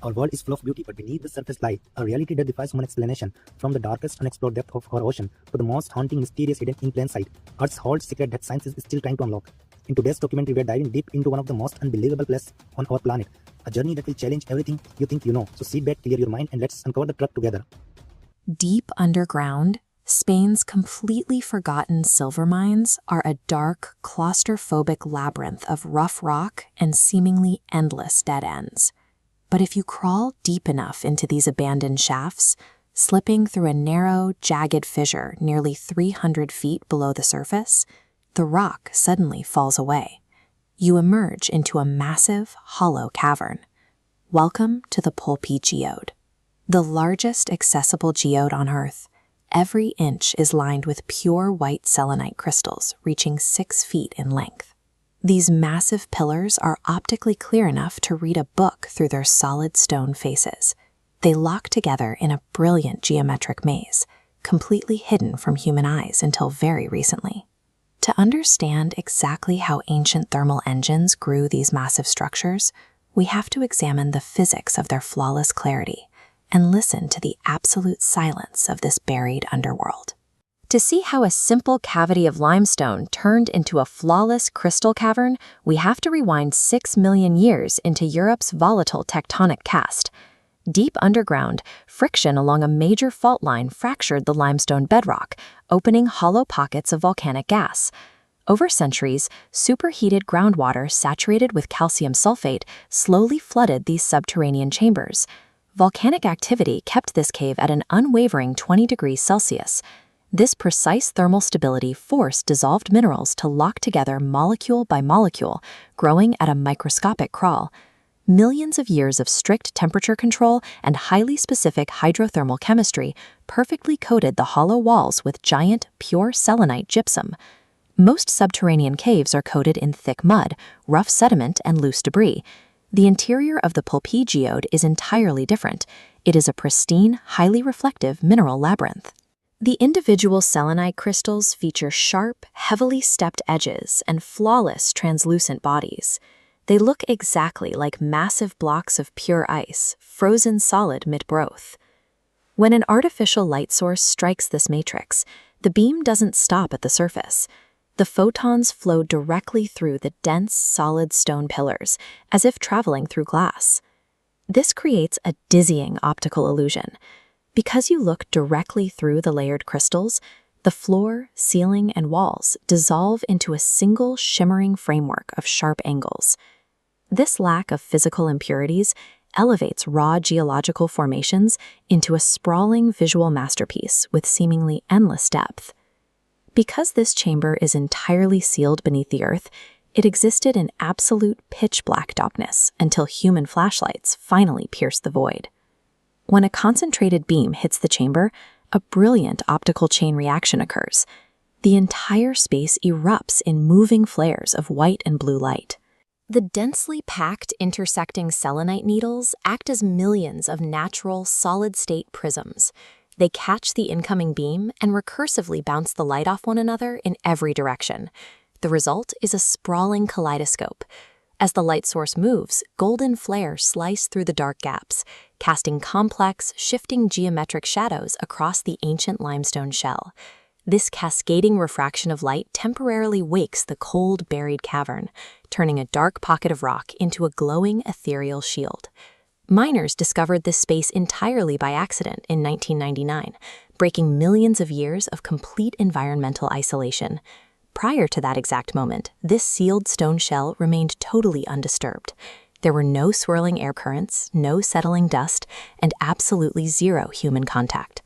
Our world is full of beauty, but beneath the surface lies a reality that defies human explanation. From the darkest unexplored depth of our ocean to the most haunting mysterious hidden in plain sight, Earth holds secret that science is still trying to unlock. In today's documentary, we are diving deep into one of the most unbelievable places on our planet, a journey that will challenge everything you think you know. So sit back, clear your mind, and let's uncover the truth together. Deep underground, Spain's completely forgotten silver mines are a dark, claustrophobic labyrinth of rough rock and seemingly endless dead ends. But if you crawl deep enough into these abandoned shafts, slipping through a narrow, jagged fissure nearly 300 feet below the surface, the rock suddenly falls away. You emerge into a massive, hollow cavern. Welcome to the Pulpi Geode. The largest accessible geode on Earth, every inch is lined with pure white selenite crystals reaching 6 feet in length. These massive pillars are optically clear enough to read a book through their solid stone faces. They lock together in a brilliant geometric maze, completely hidden from human eyes until very recently. To understand exactly how ancient thermal engines grew these massive structures, we have to examine the physics of their flawless clarity and listen to the absolute silence of this buried underworld. To see how a simple cavity of limestone turned into a flawless crystal cavern, we have to rewind 6 million years into Europe's volatile tectonic cast. Deep underground, friction along a major fault line fractured the limestone bedrock, opening hollow pockets of volcanic gas. Over centuries, superheated groundwater saturated with calcium sulfate slowly flooded these subterranean chambers. Volcanic activity kept this cave at an unwavering 20 degrees Celsius. This precise thermal stability forced dissolved minerals to lock together molecule by molecule, growing at a microscopic crawl. Millions of years of strict temperature control and highly specific hydrothermal chemistry perfectly coated the hollow walls with giant, pure selenite gypsum. Most subterranean caves are coated in thick mud, rough sediment, and loose debris. The interior of the Pulpi Geode is entirely different. It is a pristine, highly reflective mineral labyrinth. The individual selenite crystals feature sharp, heavily stepped edges and flawless, translucent bodies. They look exactly like massive blocks of pure ice, frozen solid mid-growth. When an artificial light source strikes this matrix, the beam doesn't stop at the surface. The photons flow directly through the dense, solid stone pillars, as if traveling through glass. This creates a dizzying optical illusion. Because you look directly through the layered crystals, the floor, ceiling, and walls dissolve into a single shimmering framework of sharp angles. This lack of physical impurities elevates raw geological formations into a sprawling visual masterpiece with seemingly endless depth. Because this chamber is entirely sealed beneath the earth, it existed in absolute pitch-black darkness until human flashlights finally pierced the void. When a concentrated beam hits the chamber, a brilliant optical chain reaction occurs. The entire space erupts in moving flares of white and blue light. The densely packed intersecting selenite needles act as millions of natural solid-state prisms. They catch the incoming beam and recursively bounce the light off one another in every direction. The result is a sprawling kaleidoscope. As the light source moves, golden flares slice through the dark gaps, casting complex, shifting geometric shadows across the ancient limestone shell. This cascading refraction of light temporarily wakes the cold, buried cavern, turning a dark pocket of rock into a glowing, ethereal shield. Miners discovered this space entirely by accident in 1999, breaking millions of years of complete environmental isolation. Prior to that exact moment, this sealed stone shell remained totally undisturbed. There were no swirling air currents, no settling dust, and absolutely zero human contact.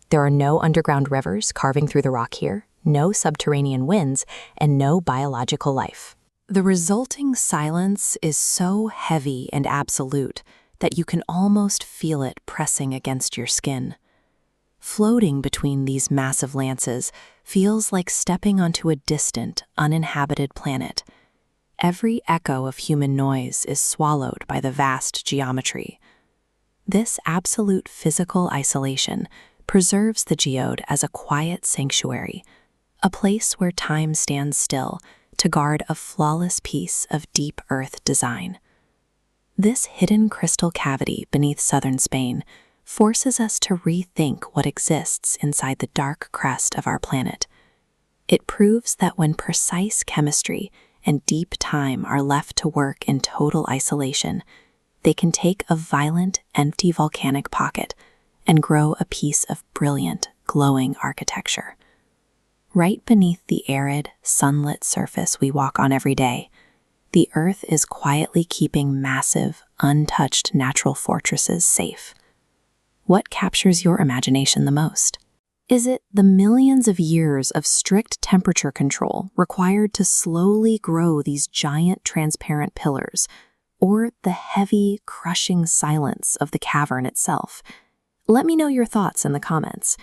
There are no underground rivers carving through the rock here, no subterranean winds, and no biological life. The resulting silence is so heavy and absolute that you can almost feel it pressing against your skin. Floating between these massive lances feels like stepping onto a distant, uninhabited planet. Every echo of human noise is swallowed by the vast geometry. This absolute physical isolation preserves the geode as a quiet sanctuary, a place where time stands still to guard a flawless piece of deep earth design. This hidden crystal cavity beneath southern Spain forces us to rethink what exists inside the dark crust of our planet. It proves that when precise chemistry and deep time are left to work in total isolation, they can take a violent, empty volcanic pocket and grow a piece of brilliant, glowing architecture. Right beneath the arid, sunlit surface we walk on every day, the Earth is quietly keeping massive, untouched natural fortresses safe. What captures your imagination the most? Is it the millions of years of strict temperature control required to slowly grow these giant transparent pillars, or the heavy, crushing silence of the cavern itself? Let me know your thoughts in the comments.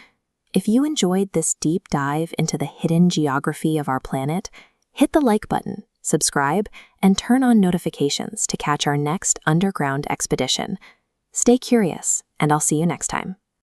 If you enjoyed this deep dive into the hidden geography of our planet, hit the like button, subscribe, and turn on notifications to catch our next underground expedition. Stay curious, and I'll see you next time.